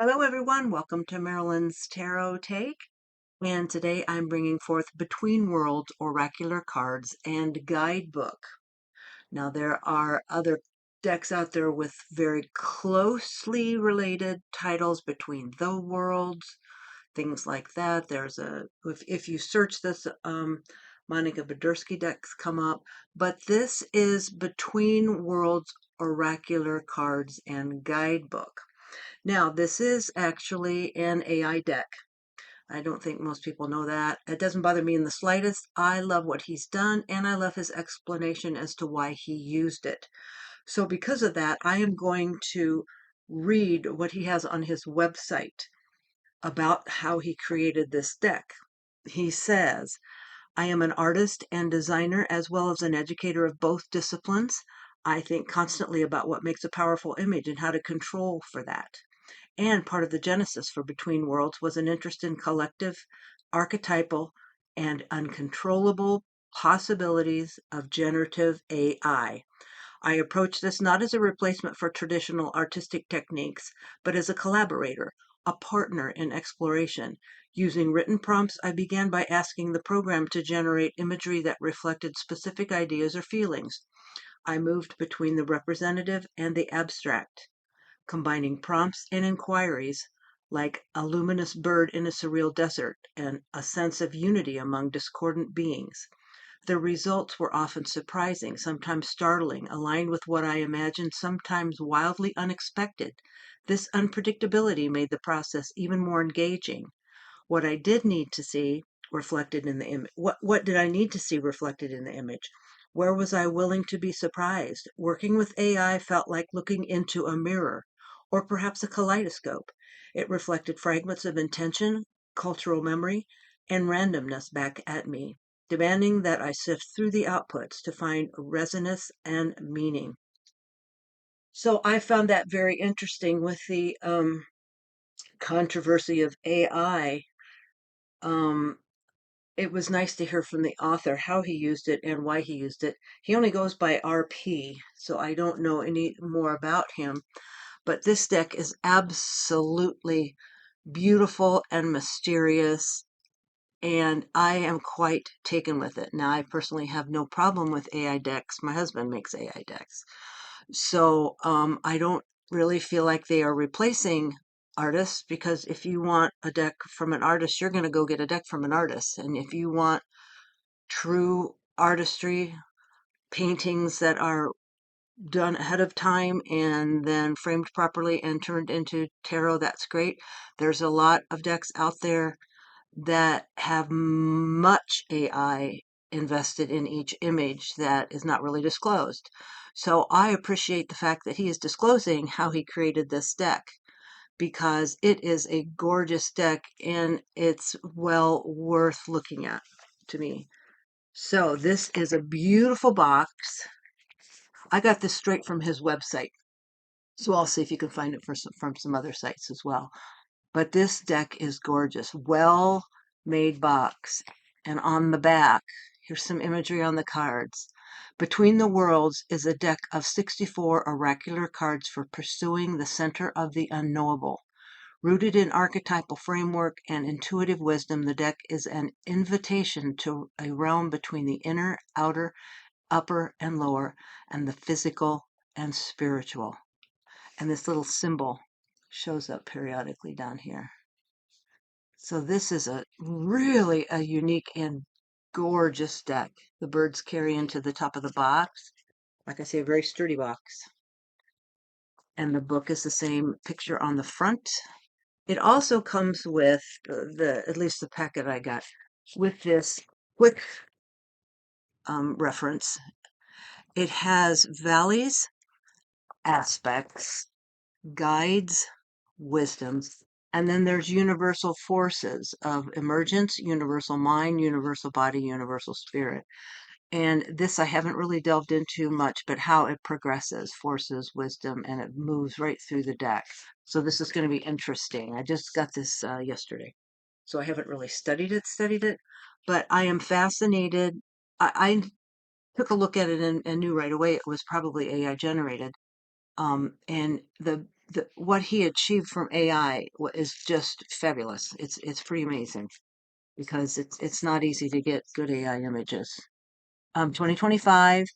Hello, everyone. Welcome to Marilyn's Tarot Take. And today I'm bringing forth Between Worlds Oracular Cards and Guidebook. Now, there are other decks out there with very closely related titles, Between the Worlds, things like that. If you search this, Monica Badursky decks come up. But this is Between Worlds Oracular Cards and Guidebook. Now, this is actually an AI deck. I don't think most people know that. It doesn't bother me in the slightest. I love what he's done, and I love his explanation as to why he used it. So because of that, I am going to read what he has on his website about how he created this deck. He says, I am an artist and designer as well as an educator of both disciplines. I think constantly about what makes a powerful image and how to control for that. And part of the genesis for Between Worlds was an interest in collective, archetypal, and uncontrollable possibilities of generative AI. I approach this not as a replacement for traditional artistic techniques, but as a collaborator, a partner in exploration. Using written prompts, I began by asking the program to generate imagery that reflected specific ideas or feelings. I moved between the representative and the abstract, combining prompts and inquiries like a luminous bird in a surreal desert and a sense of unity among discordant beings. The results were often surprising, sometimes startling, aligned with what I imagined, sometimes wildly unexpected. This unpredictability made the process even more engaging. What I did need to see reflected in the image. What did I need to see reflected in the image? Where was I willing to be surprised? Working with AI felt like looking into a mirror, or perhaps a kaleidoscope. It reflected fragments of intention, cultural memory, and randomness back at me, demanding that I sift through the outputs to find resonance and meaning. So I found that very interesting with the controversy of AI. Um, it was nice to hear from the author how he used it and why he used it. He only goes by RP, so I don't know any more about him. But this deck is absolutely beautiful and mysterious, and I am quite taken with it. Now, I personally have no problem with AI decks. My husband makes AI decks. So I don't really feel like they are replacing artists, because if you want a deck from an artist, you're going to go get a deck from an artist. And if you want true artistry, paintings that are done ahead of time and then framed properly and turned into tarot, that's great. There's a lot of decks out there that have much AI invested in each image that is not really disclosed. So I appreciate the fact that he is disclosing how he created this deck, because it is a gorgeous deck and it's well worth looking at to me. So this is a beautiful box. I got this straight from his website, so I'll see if you can find it from some other sites as well. But this deck is gorgeous. Well made box. And on the back, here's some imagery on the cards. Between the Worlds is a deck of 64 oracular cards for pursuing the center of the unknowable. Rooted in archetypal framework and intuitive wisdom, the deck is an invitation to a realm between the inner, outer, upper, and lower, and the physical and spiritual. And this little symbol shows up periodically down here. So this is really a unique and gorgeous deck. The birds carry into the top of the box. Like I say, a very sturdy box. And the book is the same picture on the front. It also comes with at least the packet I got, with this quick reference. It has valleys, aspects, guides, wisdoms, and then there's universal forces of emergence, universal mind, universal body, universal spirit. And this I haven't really delved into much, but how it progresses, forces, wisdom, and it moves right through the deck. So this is going to be interesting. I just got this yesterday, so I haven't really studied it, but I am fascinated. I took a look at it and knew right away it was probably AI generated. And the what he achieved from AI is just fabulous. It's pretty amazing because it's not easy to get good AI images. 2025.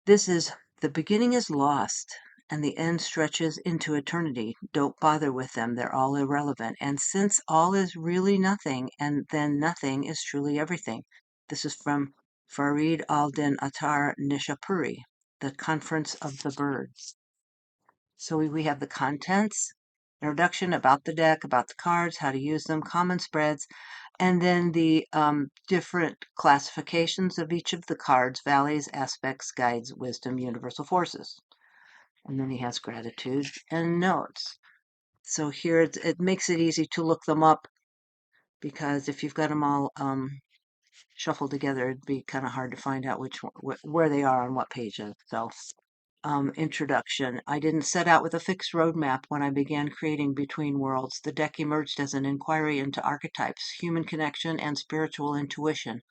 This is the beginning is lost and the end stretches into eternity. Don't bother with them. They're all irrelevant. And since all is really nothing, and then nothing is truly everything. This is from Farid al-Din Attar Nishapuri, The Conference of the Birds. So we have the contents, introduction, about the deck, about the cards, how to use them, common spreads, and then the different classifications of each of the cards: valleys, aspects, guides, wisdom, universal forces. And then he has gratitude and notes. So here it makes it easy to look them up, because if you've got them all shuffled together, it'd be kind of hard to find out where they are on what pages. So introduction. I didn't set out with a fixed roadmap when I began creating Between Worlds. The deck emerged as an inquiry into archetypes, human connection, and spiritual intuition.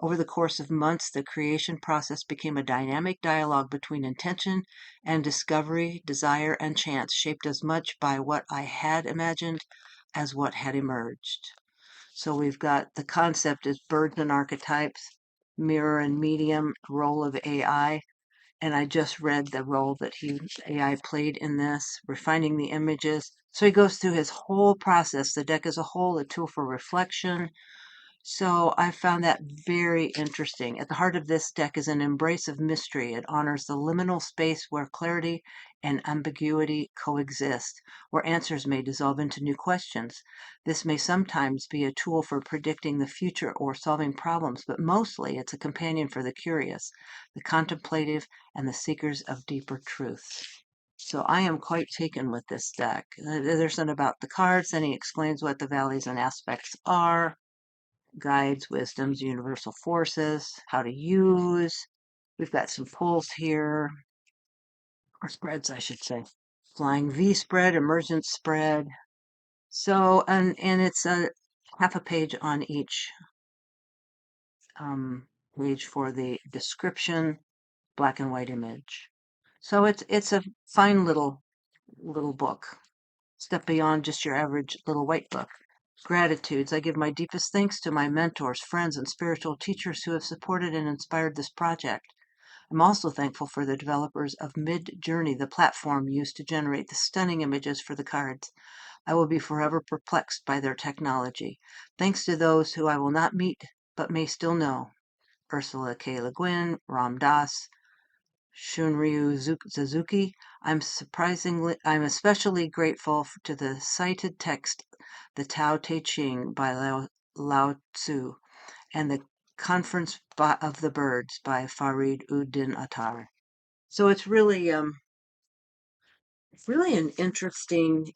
Over the course of months, the creation process became a dynamic dialogue between intention and discovery, desire and chance, shaped as much by what I had imagined as what had emerged. So we've got the concept is birds and archetypes, mirror and medium, role of AI. And I just read the role that AI played in this, refining the images. So he goes through his whole process, the deck as a whole, a tool for reflection. So I found that very interesting. At the heart of this deck is an embrace of mystery. It honors the liminal space where clarity and ambiguity coexist, where answers may dissolve into new questions. This may sometimes be a tool for predicting the future or solving problems, but mostly it's a companion for the curious, the contemplative, and the seekers of deeper truth. So I am quite taken with this deck. There's something about the cards, then he explains what the valleys and aspects are, guides, wisdoms, universal forces, how to use. We've got some pulls here, or spreads, I should say. Flying V spread, emergent spread. So, and it's a half a page on each page for the description, black and white image. So it's a fine little book. Step beyond just your average little white book. Gratitudes. I give my deepest thanks to my mentors, friends, and spiritual teachers who have supported and inspired this project. I'm also thankful for the developers of Mid-Journey, the platform used to generate the stunning images for the cards. I will be forever perplexed by their technology. Thanks to those who I will not meet but may still know: Ursula K. Le Guin, Ram Dass, Shunryu Suzuki. I'm especially grateful to the cited text, the Tao Te Ching by Lao Tzu, and the Conference of the Birds by Farid ud-Din Attar. So it's really an interesting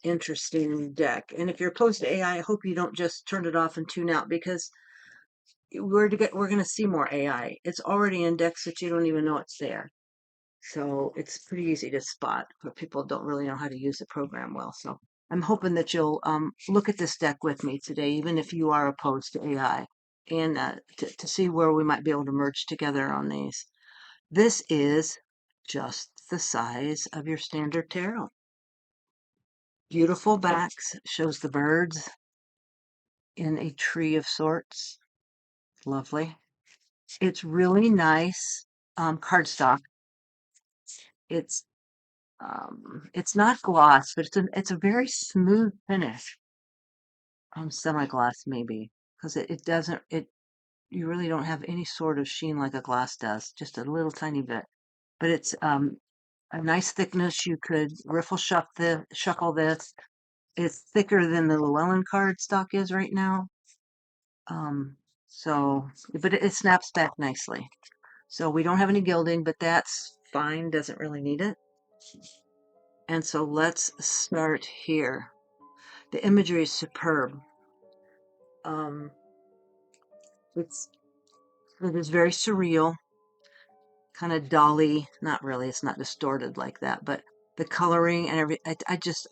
deck. And if you're opposed to AI, I hope you don't just turn it off and tune out, because we're going to see more AI. It's already in decks that you don't even know it's there. So it's pretty easy to spot, but people don't really know how to use the program well. So I'm hoping that you'll look at this deck with me today, even if you are opposed to AI, and to see where we might be able to merge together on these. This is just the size of your standard tarot. Beautiful backs, shows the birds in a tree of sorts. Lovely. It's really nice cardstock. It's not gloss, but it's a very smooth finish. Semi-gloss maybe, because it doesn't, you really don't have any sort of sheen like a gloss does, just a little tiny bit. But it's a nice thickness. You could shuckle this. It's thicker than the Llewellyn cardstock is right now. But it snaps back nicely. So we don't have any gilding, but that's fine, doesn't really need it. And so let's start here. The imagery is superb. It is very surreal, kind of dolly. Not really, it's not distorted like that, but the coloring and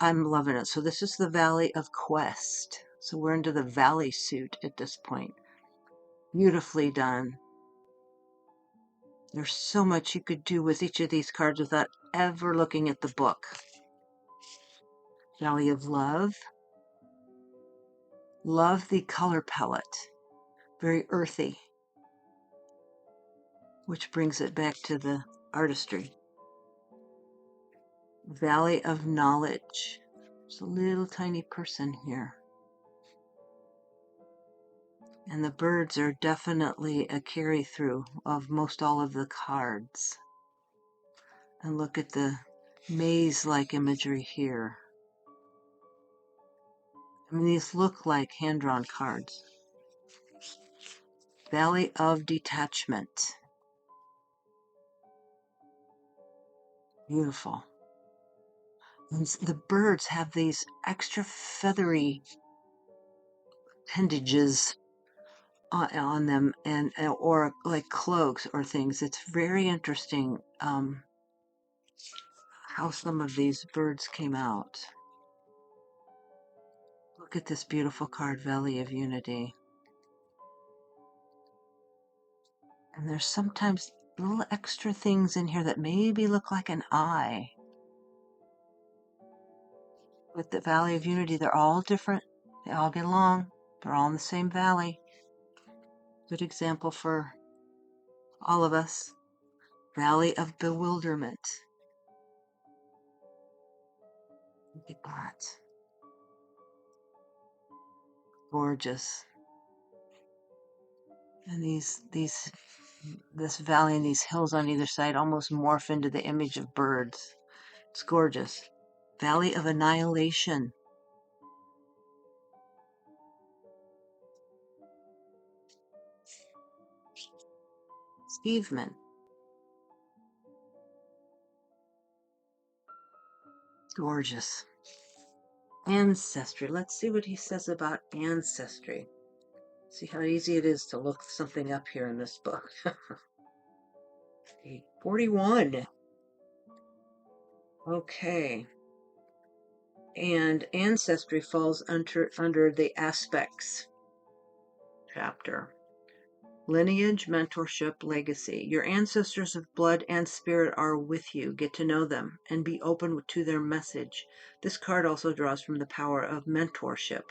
I'm loving it. So this is the Valley of Quest. So we're into the Valley suit at this point. Beautifully done. There's so much you could do with each of these cards without ever looking at the book. Valley of Love. Love the color palette. Very earthy, which brings it back to the artistry. Valley of Knowledge. There's a little tiny person here. And the birds are definitely a carry-through of most all of the cards. And look at the maze-like imagery here. I mean, these look like hand-drawn cards. Valley of Detachment. Beautiful. And the birds have these extra feathery appendages on them, and or like cloaks or things. It's very interesting how some of these birds came out. Look at this beautiful card, Valley of Unity. And there's sometimes little extra things in here that maybe look like an eye. With the Valley of Unity, they're all different. They all get along. They're all in the same valley. Good example for all of us. Valley of Bewilderment. Look at that. Gorgeous. And this valley and these hills on either side almost morph into the image of birds. It's gorgeous. Valley of Annihilation. Achievement. Gorgeous. Ancestry. Let's see what he says about ancestry. See how easy it is to look something up here in this book. 41. Okay. And ancestry falls under the aspects chapter. Lineage, mentorship, legacy. Your ancestors of blood and spirit are with you. Get to know them and be open to their message. This card also draws from the power of mentorship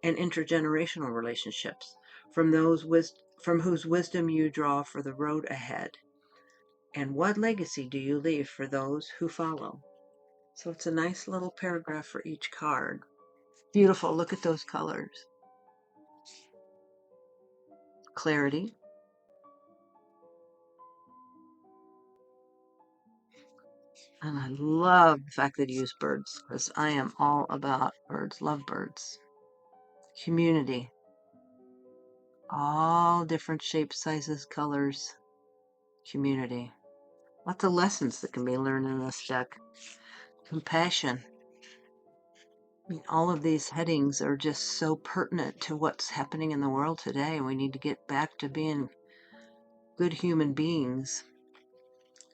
and intergenerational relationships, from whose wisdom you draw for the road ahead. And what legacy do you leave for those who follow? So it's a nice little paragraph for each card. Beautiful. Look at those colors. Clarity. And I love the fact that he used birds, because I am all about birds, love birds. Community. All different shapes, sizes, colors. Community. Lots of lessons that can be learned in this deck. Compassion. I mean, all of these headings are just so pertinent to what's happening in the world today. We need to get back to being good human beings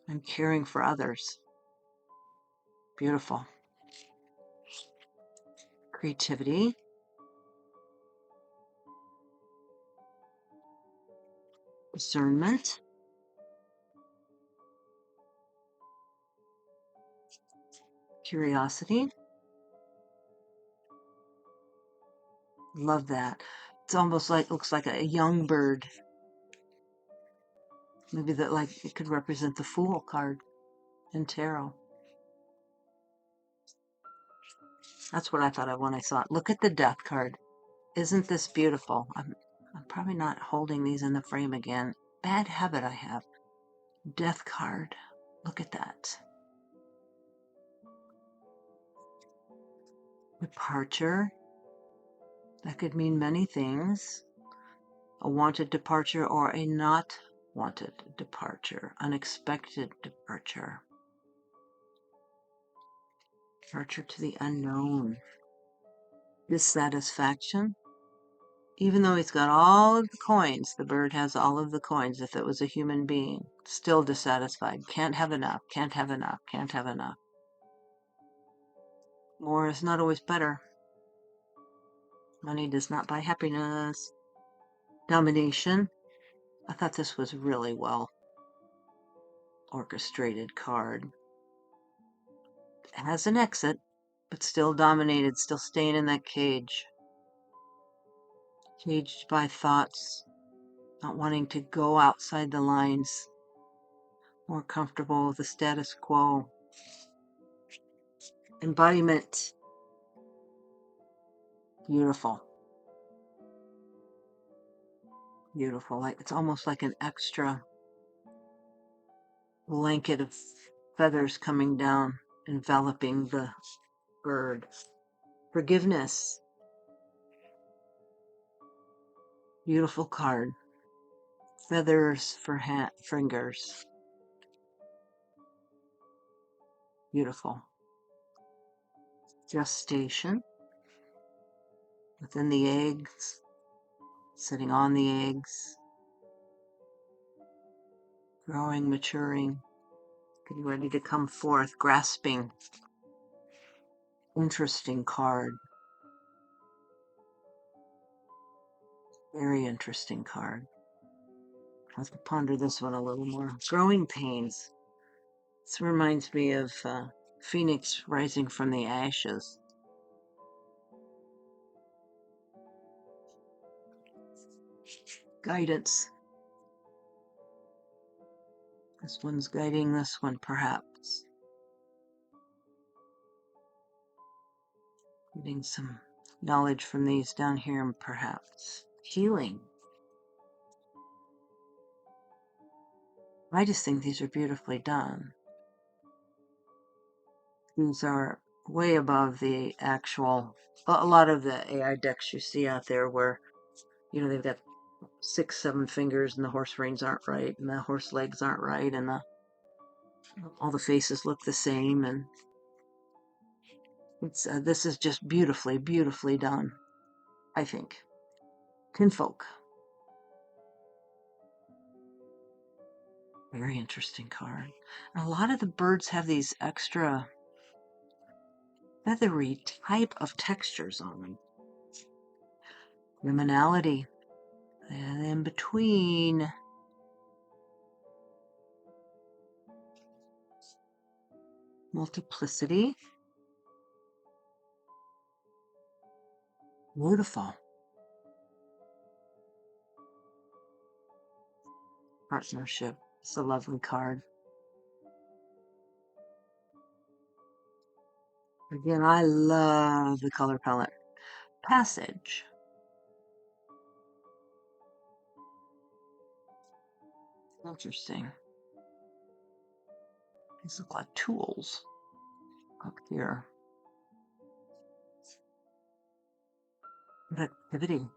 and caring for others. Beautiful. Creativity. Discernment. Curiosity. Love that. It's almost like, looks like a young bird. Maybe that, like, it could represent the Fool card in tarot. That's what I thought of when I saw it. Look at the Death card. Isn't this beautiful? I'm probably not holding these in the frame again. Bad habit I have. Death card. Look at that. Departure. That could mean many things. A wanted departure or a not wanted departure. Unexpected departure. Departure to the unknown. Dissatisfaction. Even though he's got all of the coins, the bird has all of the coins. If it was a human being, still dissatisfied. Can't have enough, can't have enough, can't have enough. More is not always better. Money does not buy happiness. Domination. I thought this was really well orchestrated card. It has an exit. but still dominated, still staying in that cage. Caged by thoughts, not wanting to go outside the lines, more comfortable with the status quo. Embodiment. Beautiful. Beautiful. Like it's almost like an extra blanket of feathers coming down, enveloping the bird. Forgiveness. Beautiful card. Feathers for fingers. Beautiful. Gestation. Within the eggs. Sitting on the eggs. Growing, maturing. Getting ready to come forth. Grasping. Interesting card. Very interesting card. I have to ponder this one a little more. Growing pains. This reminds me of Phoenix rising from the ashes. Guidance. This one's guiding this one, perhaps. Getting some knowledge from these down here, perhaps. Healing. I just think these are beautifully done. These are way above the actual, a lot of the AI decks you see out there where, you know, they've got 6, 7 fingers and the horse reins aren't right and the horse legs aren't right and all the faces look the same, and it's this is just beautifully, beautifully done, I think. Kinfolk. Very interesting card. And a lot of the birds have these extra feathery type of textures on them. Liminality. And in between. Multiplicity. Beautiful. Partnership. It's a lovely card. Again, I love the color palette. Passage. Interesting. These look like tools up here. Activity.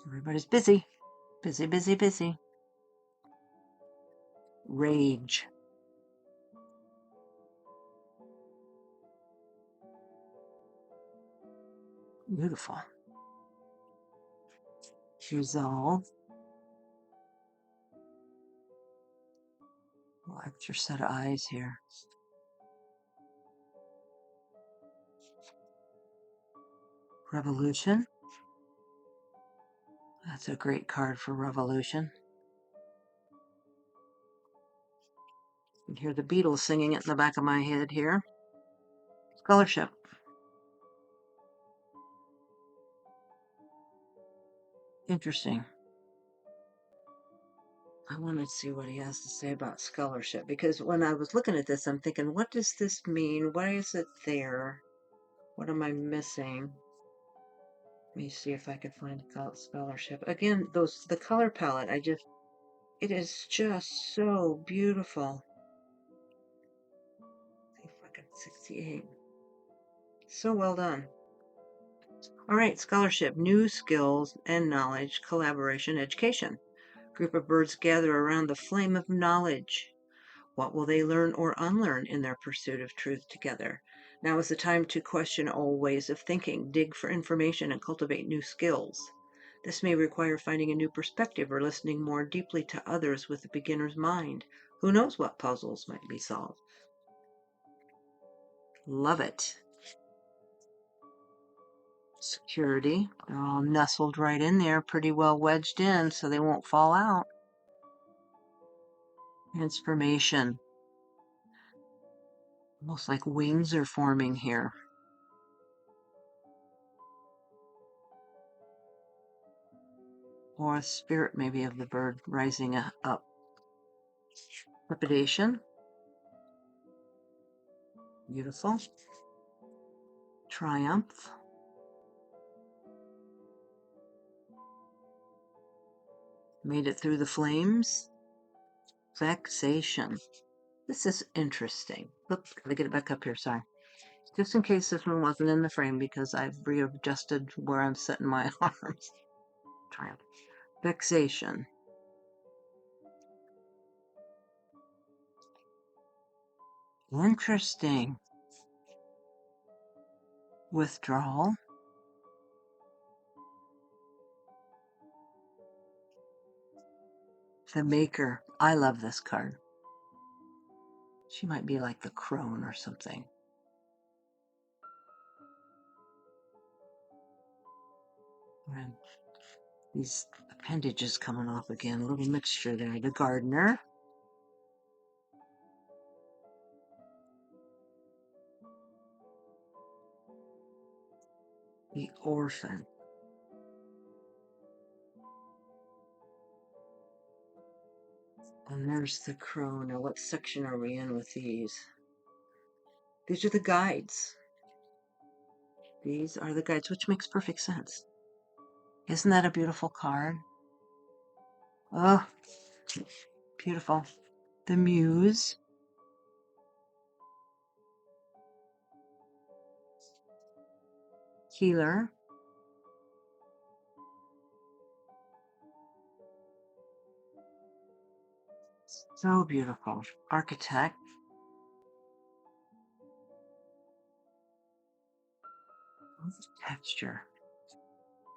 Everybody's busy. Busy, busy, busy. Rage. Beautiful. Resolve. Well, extra set of eyes here. Revolution. That's a great card for Revolution. You can hear the Beatles singing it in the back of my head here. Scholarship. Interesting. I want to see what he has to say about scholarship, because when I was looking at this, I'm thinking, what does this mean? Why is it there? What am I missing? Let me see if I can find scholarship. Again, the color palette, it is just so beautiful. 68. So well done. All right, scholarship, new skills and knowledge, collaboration, education. Group of birds gather around the flame of knowledge. What will they learn or unlearn in their pursuit of truth together? Now is the time to question old ways of thinking, dig for information, and cultivate new skills. This may require finding a new perspective or listening more deeply to others with a beginner's mind. Who knows what puzzles might be solved? Love it. Security. They're all nestled right in there, pretty well wedged in so they won't fall out. Transformation. Almost like wings are forming here. Or a spirit maybe of the bird rising up. Trepidation. Beautiful. Triumph. Made it through the flames. Vexation. This is interesting. Oops, gotta get it back up here, sorry. Just in case this one wasn't in the frame because I've readjusted where I'm setting my arms. Triumph. Vexation. Interesting. Withdrawal. The Maker. I love this card. She might be like the crone or something. And these appendages coming off again. A little mixture there. The Gardener. The Orphan. And there's the Crow. Now, what section are we in with these? These are the guides. These are the guides, which makes perfect sense. Isn't that a beautiful card? Oh, beautiful. The Muse. Healer. So beautiful. Architect. Texture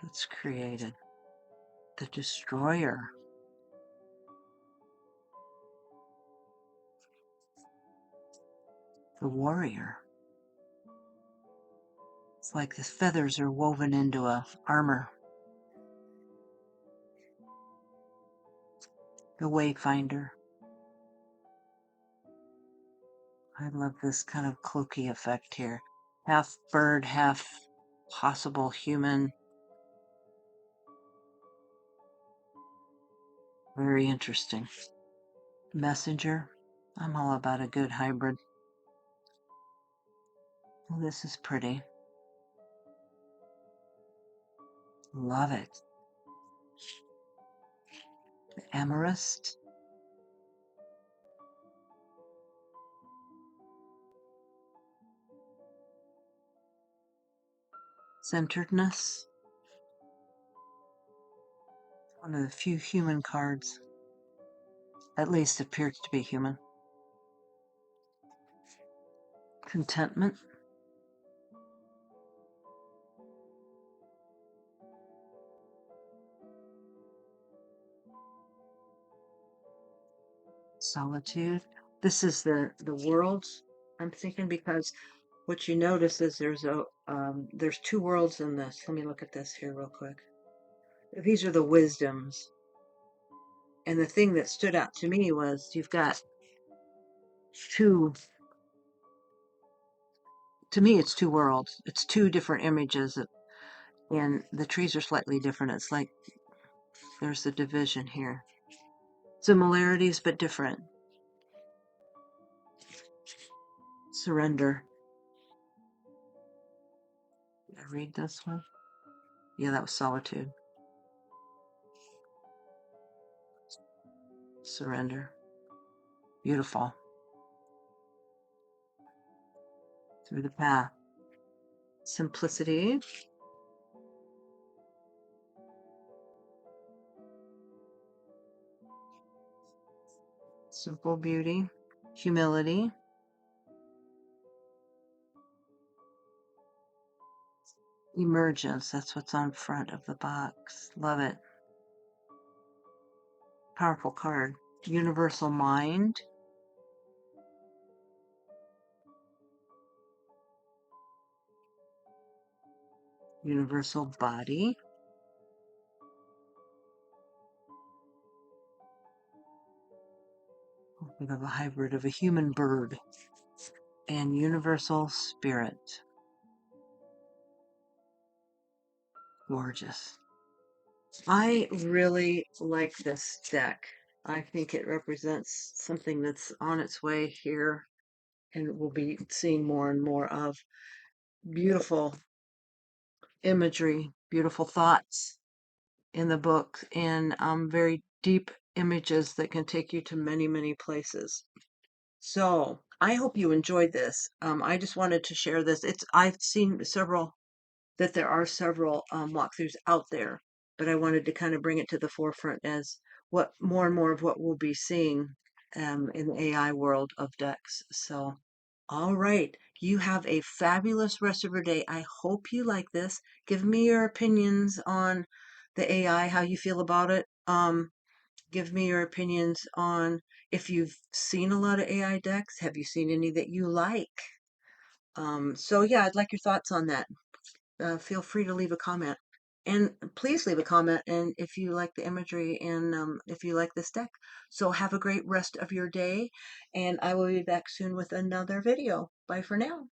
that's created. The Destroyer. The Warrior. It's like the feathers are woven into a armor. The Wayfinder. I love this kind of cloaky effect here. Half bird, half possible human. Very interesting. Messenger. I'm all about a good hybrid. Oh, this is pretty. Love it. The Amorist. Centeredness. One of the few human cards. At least appears to be human. Contentment. Solitude. This is the worlds, I'm thinking, because what you notice is there's two worlds in this. Let me look at this here real quick. These are the wisdoms. And the thing that stood out to me was you've got two, to me it's two worlds. It's two different images, and the trees are slightly different. It's like there's the division here. Similarities, but different. Surrender. Did I read this one? Yeah, that was solitude. Surrender. Beautiful. Through the path. Simplicity. Simple beauty. Humility. Emergence. That's what's on front of the box. Love it. Powerful card. Universal mind. Universal body. We have a hybrid of a human bird and universal spirit. Gorgeous. I really like this deck. I think it represents something that's on its way here and we'll be seeing more and more of. Beautiful imagery, beautiful thoughts in the book, and very deep images that can take you to many, many places. So I hope you enjoyed this. I just wanted to share this. I've seen there are several walkthroughs out there, but I wanted to kind of bring it to the forefront as what more and more of what we'll be seeing in the AI world of decks. So, all right, you have a fabulous rest of your day. I hope you like this. Give me your opinions on the AI, how you feel about it. Give me your opinions on if you've seen a lot of AI decks. Have you seen any that you like? So yeah, I'd like your thoughts on that. Feel free to leave a comment. And please leave a comment and if you like the imagery and if you like this deck. So have a great rest of your day, and I will be back soon with another video. Bye for now.